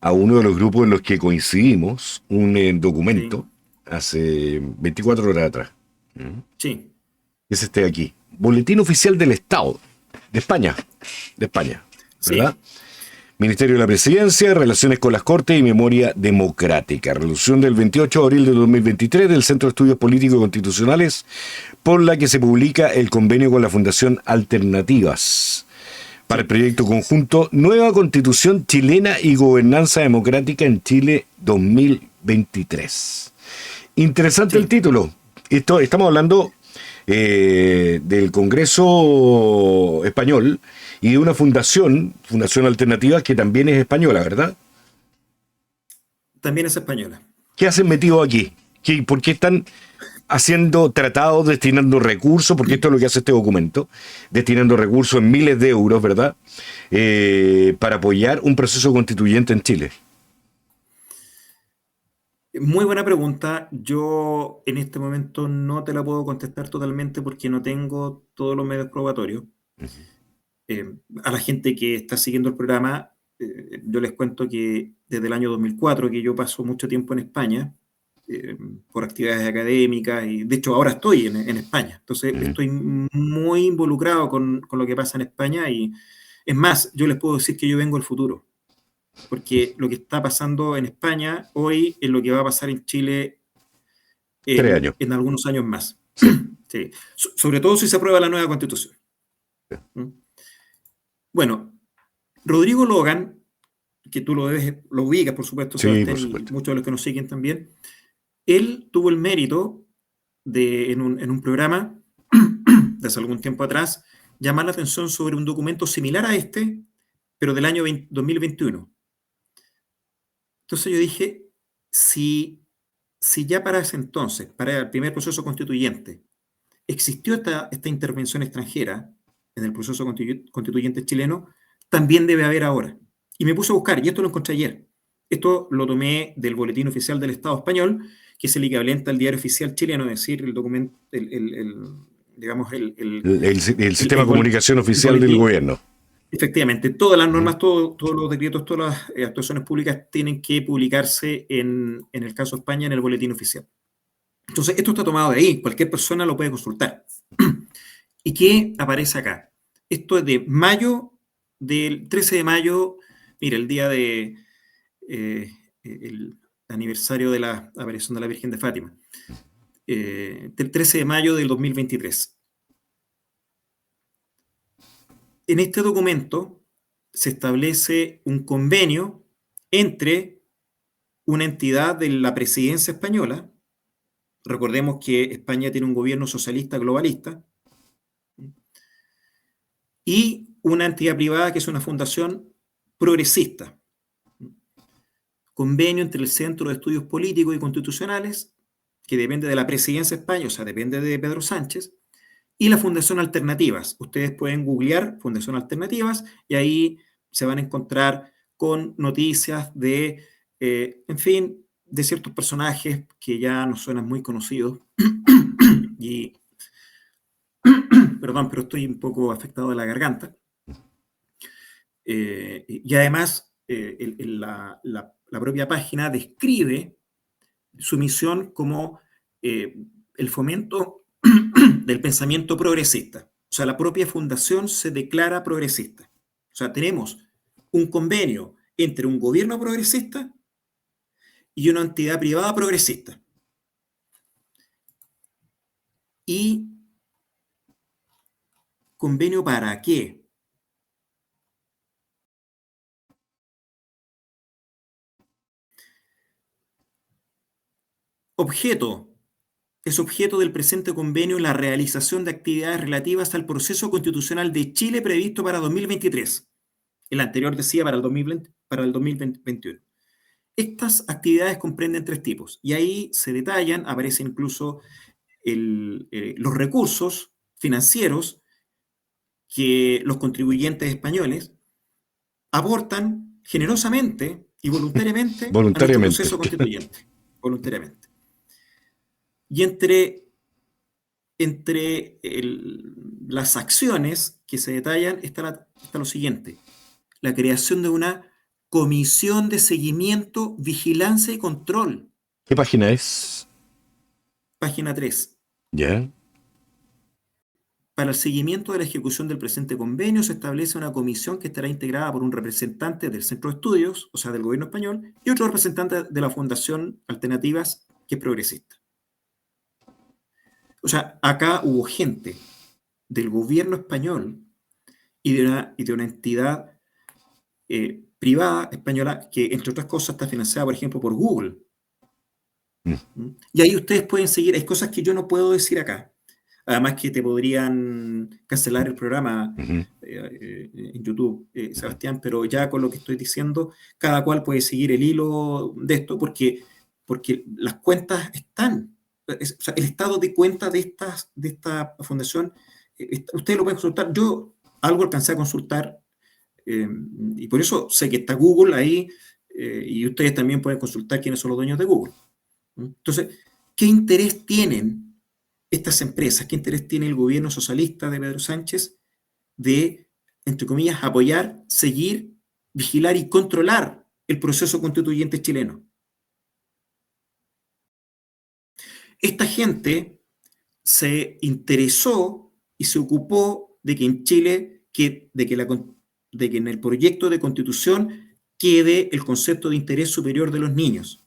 Speaker 1: a uno de los grupos en los que coincidimos un documento hace 24 horas atrás. ¿Mm?
Speaker 2: sí,
Speaker 1: Es este de aquí. Boletín Oficial del Estado, de España,
Speaker 2: sí.
Speaker 1: ¿verdad? Ministerio de la Presidencia, Relaciones con las Cortes y Memoria Democrática. Resolución del 28 de abril de 2023 del Centro de Estudios Políticos y Constitucionales, por la que se publica el convenio con la Fundación Alternativas para el proyecto conjunto Nueva Constitución Chilena y Gobernanza Democrática en Chile 2023. Interesante
Speaker 2: Sí.
Speaker 1: el título. Estamos hablando del Congreso español y de una Fundación Alternativa, que también es española, ¿verdad?
Speaker 2: También es española.
Speaker 1: ¿Qué hacen metido aquí? ¿Por qué están haciendo tratados, destinando recursos? Porque esto es lo que hace este documento, destinando recursos en miles de euros, ¿verdad? Para apoyar un proceso constituyente en Chile.
Speaker 2: Muy buena pregunta. Yo en este momento no te la puedo contestar totalmente porque no tengo todos los medios probatorios. A la gente que está siguiendo el programa, yo les cuento que desde el año 2004, que yo paso mucho tiempo en España, por actividades académicas, y de hecho ahora estoy en España. Entonces estoy muy involucrado con lo que pasa en España, y es más, yo les puedo decir que yo vengo del futuro, porque lo que está pasando en España hoy es lo que va a pasar en Chile
Speaker 1: 3 años.
Speaker 2: en algunos años más.
Speaker 1: Sí.
Speaker 2: Sí. Sobre todo si se aprueba la nueva Constitución. ¿Mm? Bueno, Rodrigo Logan, que tú lo ubicas, por supuesto,
Speaker 1: Sí,
Speaker 2: Sebastián,
Speaker 1: por
Speaker 2: y
Speaker 1: supuesto.
Speaker 2: muchos de los que nos siguen también, él tuvo el mérito de, en un programa de hace algún tiempo atrás, llamar la atención sobre un documento similar a este, pero del año 2021. Entonces yo dije, si ya para ese entonces, para el primer proceso constituyente, existió esta intervención extranjera en el proceso constituyente chileno, también debe haber ahora. Y me puse a buscar, y esto lo encontré ayer. Esto lo tomé del Boletín Oficial del Estado Español, que es el equivalente al Diario Oficial chileno, es decir, el documento, digamos,
Speaker 1: El sistema de
Speaker 2: el
Speaker 1: comunicación oficial del
Speaker 2: boletín.
Speaker 1: gobierno.
Speaker 2: Efectivamente, todas las normas, todos los decretos, todas las actuaciones públicas tienen que publicarse en el caso de España en el Boletín Oficial. Entonces, esto está tomado de ahí, cualquier persona lo puede consultar. ¿Y qué aparece acá? Esto es de mayo, del 13 de mayo, mira, el día de el aniversario de la aparición de la Virgen de Fátima, del 13 de mayo del 2023. En este documento se establece un convenio entre una entidad de la presidencia española. Recordemos que España tiene un gobierno socialista globalista, y una entidad privada que es una fundación progresista. Convenio entre el Centro de Estudios Políticos y Constitucionales, que depende de la presidencia de España, o sea, depende de Pedro Sánchez, y la Fundación Alternativas. Ustedes pueden googlear Fundación Alternativas y ahí se van a encontrar con noticias de, en fin, de ciertos personajes que ya nos suenan muy conocidos y perdón, pero estoy un poco afectado de la garganta. Y además, la propia página describe su misión como el fomento del pensamiento progresista. O sea, la propia fundación se declara progresista. O sea, tenemos un convenio entre un gobierno progresista y una entidad privada progresista. ¿Y convenio para qué? Objeto. Es objeto del presente convenio la realización de actividades relativas al proceso constitucional de Chile previsto para 2023. El anterior decía para el 2021. Estas actividades comprenden 3 tipos y ahí se detallan, aparece incluso los recursos financieros que los contribuyentes españoles aportan generosamente y voluntariamente a nuestro
Speaker 1: Voluntariamente.
Speaker 2: proceso constituyente. Voluntariamente. Y entre las acciones que se detallan está lo siguiente: la creación de una comisión de seguimiento, vigilancia y control.
Speaker 1: ¿Qué página es?
Speaker 2: Página 3.
Speaker 1: ¿Ya?
Speaker 2: Para el seguimiento de la ejecución del presente convenio se establece una comisión que estará integrada por un representante del Centro de Estudios, o sea, del gobierno español, y otro representante de la Fundación Alternativas, que es progresista. O sea, acá hubo gente del gobierno español y de una entidad privada española que, entre otras cosas, está financiada, por ejemplo, por Google. Y ahí ustedes pueden seguir. Hay cosas que yo no puedo decir acá. Además que te podrían cancelar el programa en YouTube, Sebastián, pero ya con lo que estoy diciendo, cada cual puede seguir el hilo de esto porque las cuentas están. O sea, el estado de cuenta de esta fundación, ustedes lo pueden consultar. Yo algo alcancé a consultar y por eso sé que está Google ahí y ustedes también pueden consultar quiénes son los dueños de Google. Entonces, ¿qué interés tienen estas empresas? ¿Qué interés tiene el gobierno socialista de Pedro Sánchez de, entre comillas, apoyar, seguir, vigilar y controlar el proceso constituyente chileno? Esta gente se interesó y se ocupó de que en Chile, de que en el proyecto de constitución quede el concepto de interés superior de los niños.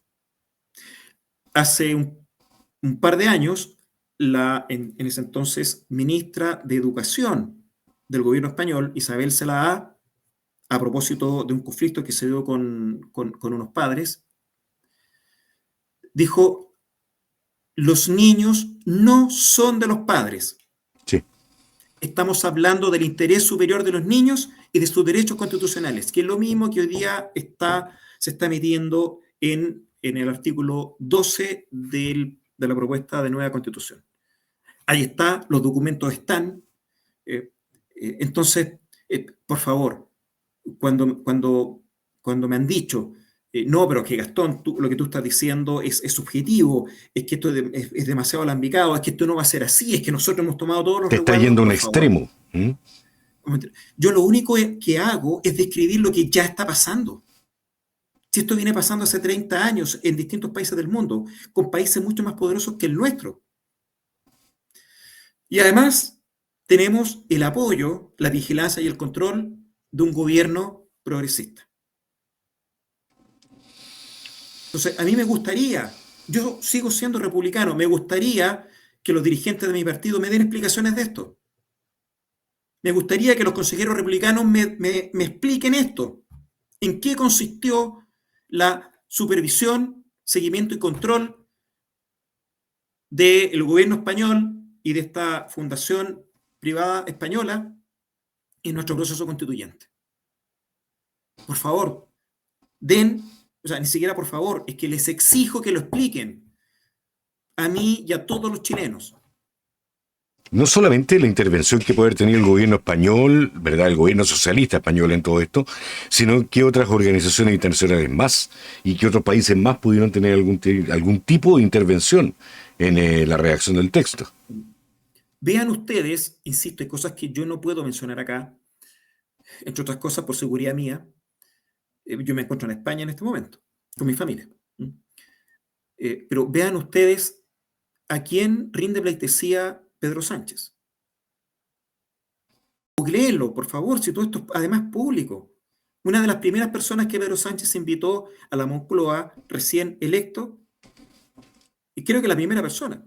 Speaker 2: Hace un par de años, en ese entonces ministra de Educación del gobierno español, Isabel Celada, a propósito de un conflicto que se dio con unos padres, dijo: los niños no son de los padres.
Speaker 1: Sí.
Speaker 2: Estamos hablando del interés superior de los niños y de sus derechos constitucionales, que es lo mismo que hoy día se está metiendo en el artículo 12 de la propuesta de nueva constitución. Ahí está, los documentos están. Entonces, por favor, cuando me han dicho, no, pero que Gastón, lo que tú estás diciendo es subjetivo, es que esto es demasiado alambicado, es que esto no va a ser así, es que nosotros hemos tomado todos los
Speaker 1: Te está
Speaker 2: resguardos,
Speaker 1: yendo a un
Speaker 2: por favor.
Speaker 1: extremo.
Speaker 2: Yo lo único que hago es describir lo que ya está pasando. Si esto viene pasando hace 30 años en distintos países del mundo, con países mucho más poderosos que el nuestro. Y además tenemos el apoyo, la vigilancia y el control de un gobierno progresista. Entonces, a mí me gustaría, yo sigo siendo republicano, me gustaría que los dirigentes de mi partido me den explicaciones de esto. Me gustaría que los consejeros republicanos me expliquen esto. ¿En qué consistió la supervisión, seguimiento y control del gobierno español y de esta fundación privada española en nuestro proceso constituyente? Por favor, o sea, ni siquiera por favor, es que les exijo que lo expliquen a mí y a todos los chilenos.
Speaker 1: No solamente la intervención que puede haber tenido el gobierno español, ¿verdad? El gobierno socialista español en todo esto, sino que otras organizaciones internacionales más y que otros países más pudieron tener algún tipo de intervención en la redacción del texto.
Speaker 2: Vean ustedes, insisto, hay cosas que yo no puedo mencionar acá, entre otras cosas por seguridad mía. Yo me encuentro en España en este momento, con mi familia. Pero vean ustedes a quién rinde pleitesía Pedro Sánchez. Googléenlo, por favor, si todo esto es además público. Una de las primeras personas que Pedro Sánchez invitó a la Moncloa recién electo, y creo que la primera persona,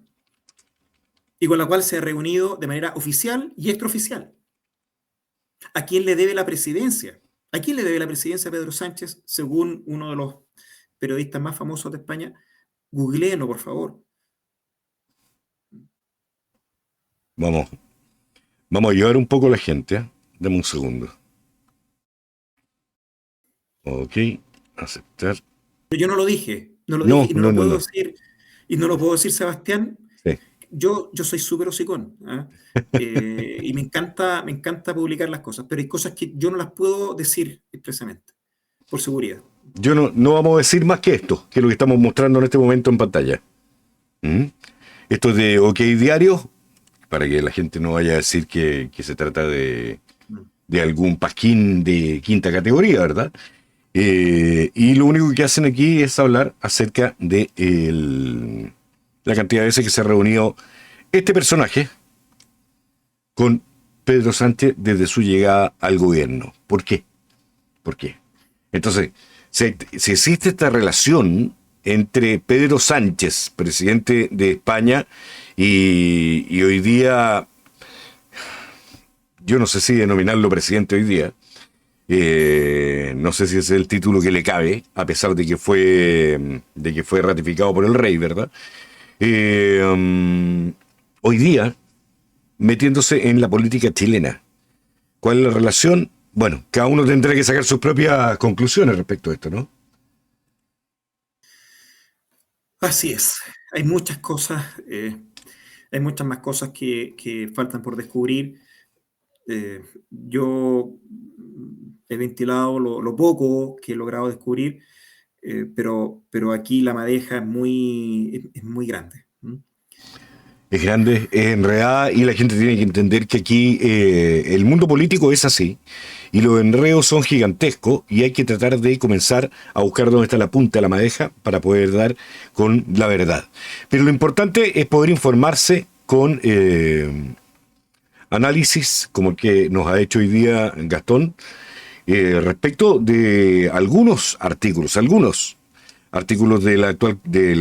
Speaker 2: y con la cual se ha reunido de manera oficial y extraoficial. ¿A quién le debe la presidencia? ¿A quién le debe la presidencia a Pedro Sánchez, según uno de los periodistas más famosos de España? Googleenlo, por favor.
Speaker 1: Vamos, vamos a ayudar un poco a la gente, ¿eh? Dame un segundo. Ok, aceptar.
Speaker 2: Yo no lo dije, no lo
Speaker 1: No,
Speaker 2: dije y no
Speaker 1: no,
Speaker 2: lo
Speaker 1: no,
Speaker 2: puedo
Speaker 1: no.
Speaker 2: decir, y no lo puedo decir, Sebastián.
Speaker 1: Sí.
Speaker 2: Yo soy súper hocicón, ¿ah? Y me encanta publicar las cosas, pero hay cosas que yo no las puedo decir expresamente, por seguridad.
Speaker 1: Yo no vamos a decir más que esto, que es lo que estamos mostrando en este momento en pantalla. ¿Mm? Esto es de OK Diario, para que la gente no vaya a decir que se trata de algún pasquín de quinta categoría, ¿verdad? Y lo único que hacen aquí es hablar acerca de la cantidad de veces que se ha reunido este personaje con Pedro Sánchez desde su llegada al gobierno. ¿Por qué? ¿Por qué? Entonces, si existe esta relación entre Pedro Sánchez, presidente de España, y hoy día, yo no sé si denominarlo presidente hoy día, no sé si ese es el título que le cabe, a pesar de que fue ratificado por el rey, ¿verdad? Hoy día, metiéndose en la política chilena. ¿Cuál es la relación? Bueno, cada uno tendrá que sacar sus propias conclusiones respecto a esto, ¿no?
Speaker 2: Así es, hay muchas cosas, hay muchas más cosas que faltan por descubrir. Yo he ventilado lo poco que he logrado descubrir, pero aquí la madeja es muy grande.
Speaker 1: Es grande, es enredada y la gente tiene que entender que aquí el mundo político es así y los enredos son gigantescos y hay que tratar de comenzar a buscar dónde está la punta de la madeja para poder dar con la verdad. Pero lo importante es poder informarse con análisis como el que nos ha hecho hoy día Gastón respecto de algunos artículos de de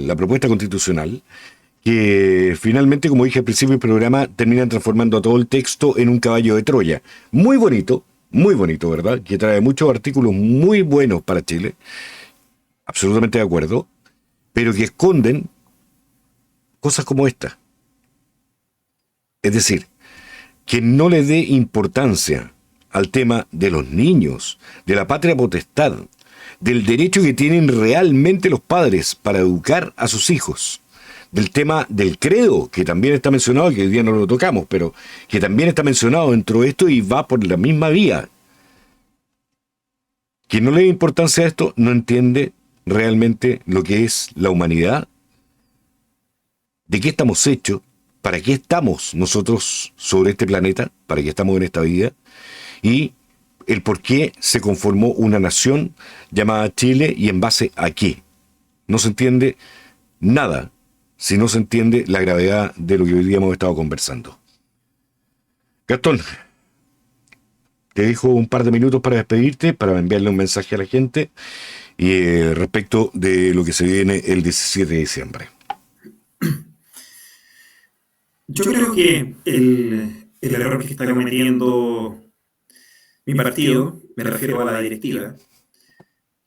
Speaker 1: la propuesta constitucional que finalmente, como dije al principio del programa, terminan transformando todo el texto en un caballo de Troya. Muy bonito, ¿verdad? Que trae muchos artículos muy buenos para Chile, absolutamente de acuerdo, pero que esconden cosas como esta. Es decir, que no le dé importancia al tema de los niños, de la patria potestad, del derecho que tienen realmente los padres para educar a sus hijos, del tema del credo, que también está mencionado, que hoy día no lo tocamos, pero que también está mencionado dentro de esto y va por la misma vía. Quien no le da importancia a esto no entiende realmente lo que es la humanidad, de qué estamos hechos, para qué estamos nosotros sobre este planeta, para qué estamos en esta vida, y el por qué se conformó una nación llamada Chile y en base a qué. No se entiende nada si no se entiende la gravedad de lo que hoy día hemos estado conversando. Gastón, te dejo un par de minutos para despedirte, para enviarle un mensaje a la gente y respecto de lo que se viene el 17 de diciembre.
Speaker 2: Yo creo que el error que está cometiendo mi partido, me refiero a la directiva,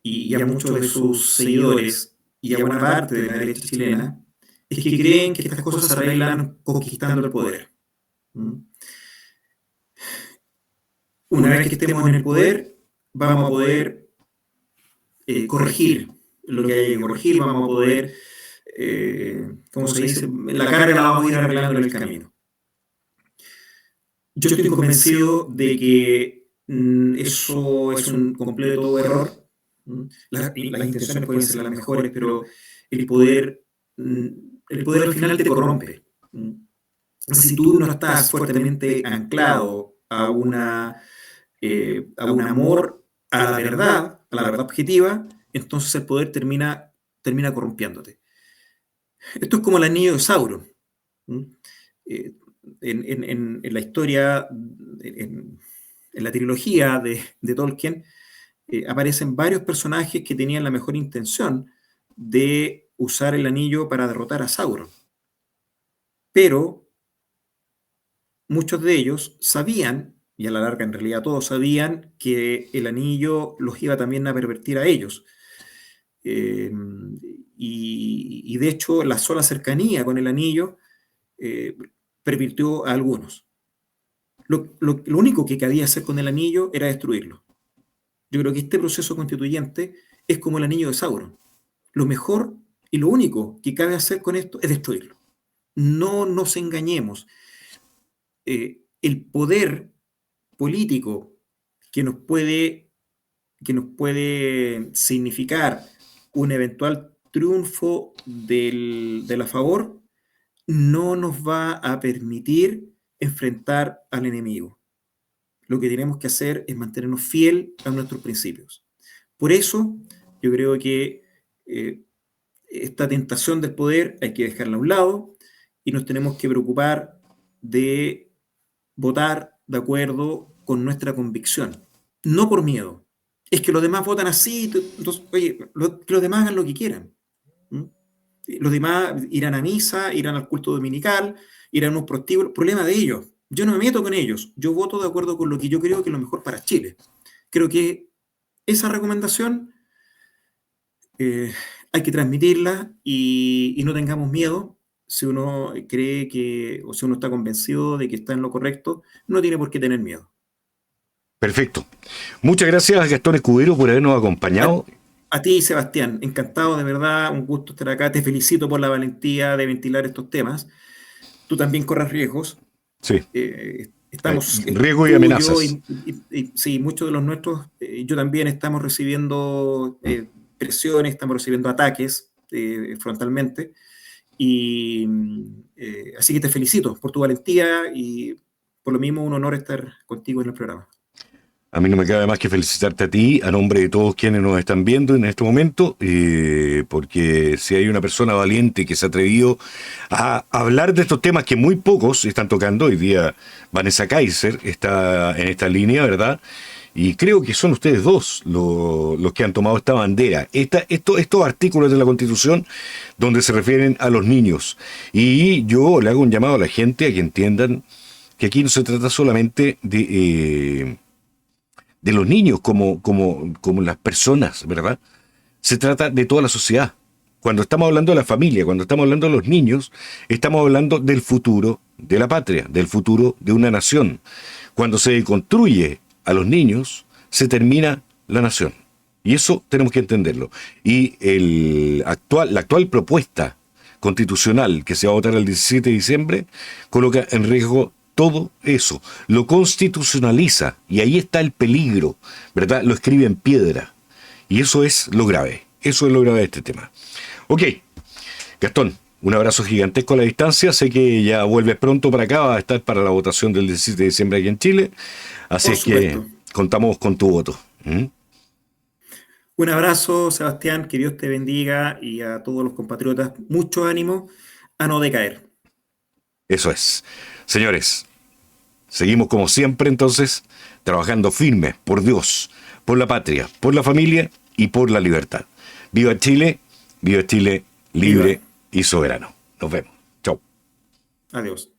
Speaker 2: y a muchos de sus seguidores y a buena parte de la derecha chilena, es que creen que estas cosas se arreglan conquistando el poder. ¿Mm? Una vez que estemos en el poder, vamos a poder corregir lo que hay que corregir, vamos a poder, ¿cómo se dice? La carga la vamos a ir arreglando en el camino. Yo estoy convencido de que eso es un completo error. Las intenciones pueden ser las mejores, pero el poder, el poder al final te corrompe. Si tú no estás fuertemente anclado a un amor a la verdad objetiva, entonces el poder termina corrompiéndote. Esto es como el anillo de Sauron. ¿Mm? Eh, en la historia, en la trilogía de Tolkien, aparecen varios personajes que tenían la mejor intención de usar el anillo para derrotar a Sauron. Pero muchos de ellos sabían, y a la larga en realidad todos sabían, que el anillo los iba también a pervertir a ellos. Eh, y de hecho la sola cercanía con el anillo eh, pervirtió a algunos. Lo único que cabía hacer con el anillo era destruirlo. Yo creo que este proceso constituyente es como el anillo de Sauron. Lo mejor y lo único que cabe hacer con esto es destruirlo. No nos engañemos. El poder político que nos puede significar un eventual triunfo de la favor no nos va a permitir enfrentar al enemigo. Lo que tenemos que hacer es mantenernos fiel a nuestros principios. Por eso, yo creo que esta tentación del poder hay que dejarla a un lado y nos tenemos que preocupar de votar de acuerdo con nuestra convicción, no por miedo. Es que los demás votan así, entonces, oye, que los demás hagan lo que quieran. ¿Mm? Los demás irán a misa, irán al culto dominical, irán a un prostíbulo, problema de ellos. Yo no me meto con ellos, yo voto de acuerdo con lo que yo creo que es lo mejor para Chile. Creo que esa recomendación hay que transmitirla y no tengamos miedo. Si uno cree o si uno está convencido de que está en lo correcto, no tiene por qué tener miedo.
Speaker 1: Perfecto. Muchas gracias, Gastón Escudero, por habernos acompañado.
Speaker 2: A ti, Sebastián, encantado, de verdad, un gusto estar acá. Te felicito por la valentía de ventilar estos temas. Tú también corres riesgos.
Speaker 1: Sí.
Speaker 2: Estamos,
Speaker 1: riesgo y amenazas.
Speaker 2: Sí, muchos de los nuestros, yo también estamos recibiendo presiones, estamos recibiendo ataques frontalmente. Y así que te felicito por tu valentía y por lo mismo un honor estar contigo en el programa.
Speaker 1: A mí no me cabe más que felicitarte a ti, a nombre de todos quienes nos están viendo en este momento, porque si hay una persona valiente que se ha atrevido a hablar de estos temas que muy pocos están tocando, hoy día Vanessa Kaiser está en esta línea, ¿verdad? Y creo que son ustedes dos los que han tomado esta bandera, estos artículos de la Constitución donde se refieren a los niños. Y yo le hago un llamado a la gente a que entiendan que aquí no se trata solamente de los niños como las personas, ¿verdad? Se trata de toda la sociedad. Cuando estamos hablando de la familia, cuando estamos hablando de los niños, estamos hablando del futuro de la patria, del futuro de una nación. Cuando se construye a los niños, se termina la nación. Y eso tenemos que entenderlo. Y la actual propuesta constitucional que se va a votar el 17 de diciembre coloca en riesgo todo eso, lo constitucionaliza, y ahí está el peligro, ¿verdad? Lo escribe en piedra. Y eso es lo grave de este tema. Ok, Gastón, un abrazo gigantesco a la distancia. Sé que ya vuelves pronto para acá, va a estar para la votación del 17 de diciembre aquí en Chile. Así es que contamos con tu voto.
Speaker 2: Un abrazo, Sebastián, que Dios te bendiga, y a todos los compatriotas, mucho ánimo a no decaer.
Speaker 1: Eso es. Señores, seguimos como siempre entonces trabajando firmes por Dios, por la patria, por la familia y por la libertad. ¡Viva Chile! ¡Viva Chile libre y soberano! Nos vemos. Chau.
Speaker 2: Adiós.